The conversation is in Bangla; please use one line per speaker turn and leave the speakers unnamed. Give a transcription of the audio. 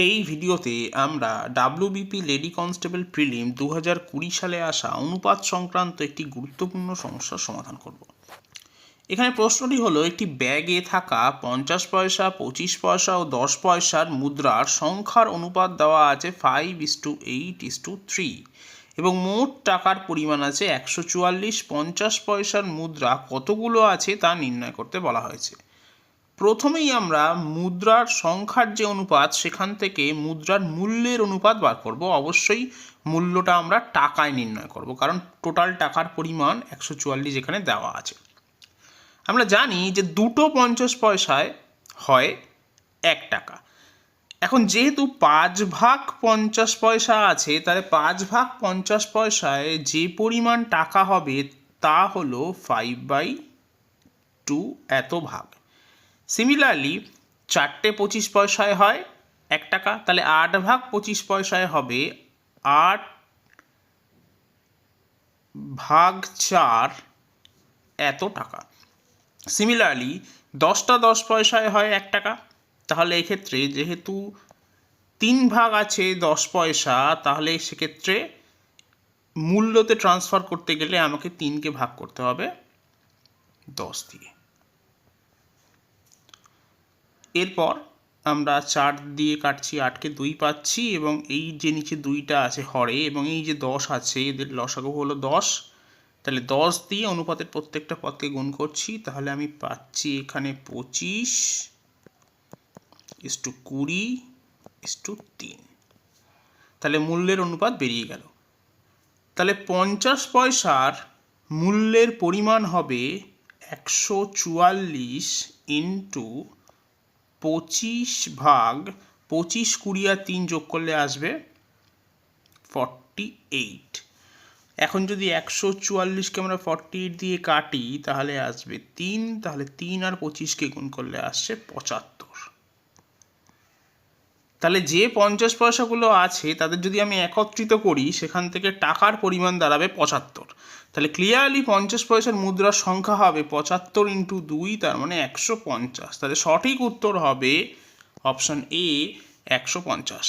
এই ভিডিওতে আমরা ডাব্লিউবিপি লেডি কনস্টেবল প্রিলিম 2020 সালে আসা অনুপাত সংক্রান্ত একটি গুরুত্বপূর্ণ সমস্যার সমাধান করব। এখানে প্রশ্নটি হলো, একটি ব্যাগে থাকা 50 পয়সা, 25 পয়সা ও 10 পয়সার মুদ্রার সংখ্যার অনুপাত দেওয়া আছে 5:8:3 এবং মোট টাকার পরিমাণ আছে 144। 50 পয়সার মুদ্রা কতগুলো আছে তা নির্ণয় করতে বলা হয়েছে। প্রথমেই আমরা মুদ্রার সংখ্যার যে অনুপাত সেখান থেকে মুদ্রার মূল্যের অনুপাত বার করব। অবশ্যই মূল্যটা আমরা টাকায় নির্ণয় করব, কারণ টোটাল টাকার পরিমাণ 144 এখানে দেওয়া আছে। আমরা জানি যে দুটো 50 পয়সায় হয় 1 টাকা। এখন যেহেতু 5/50 পয়সা আছে, তাহলে 5/50 পয়সায় যে পরিমাণ টাকা হবে তা হলো 5/2 এত ভাগ। সিমিলারলি 4টে 25 পয়সায় হয় 1 টাকা, তাহলে 8/25 পয়সায় হবে 8/4 এত টাকা। সিমিলারলি 10টা 10 পয়সায় হয় 1 টাকা, তাহলে এক্ষেত্রে যেহেতু 3 ভাগ আছে 10 পয়সা, তাহলে সেক্ষেত্রে মূল্যতে ট্রান্সফার করতে গেলে আমাকে 3কে ভাগ করতে হবে 10 দিয়ে। এরপর আমরা 4 দিয়ে কাটছি, 8কে 2 পাচ্ছি, এবং এই যে নিচে 2টা আছে হরে এবং এই যে 10 আছে এদের লসাগু হলো 10। তাহলে 10 দিয়ে অনুপাতের প্রত্যেকটা পদকে গুণ করছি, তাহলে আমি পাচ্ছি এখানে 25:20:3। তাহলে মূল্যের অনুপাত বেরিয়ে গেল। তাহলে 50 পয়সার মূল্যের পরিমাণ হবে 144 ইন্টু 25/25, 20 আর 3 যোগ করলে আসবে 48। এখন যদি 144কে আমরা 48 দিয়ে কাটি তাহলে আসবে 3, তাহলে 3 আর 25কে গুণ করলে আসছে 75। তাহলে যে 50 পয়সাগুলো আছে তাদের যদি আমি একত্রিত করি, সেখান থেকে টাকার পরিমাণ দাঁড়াবে 75। তাহলে ক্লিয়ারলি 50 পয়সার মুদ্রার সংখ্যা হবে 75 ইন্টু 2, তার মানে 150। তাহলে সঠিক উত্তর হবে অপশন এ 150।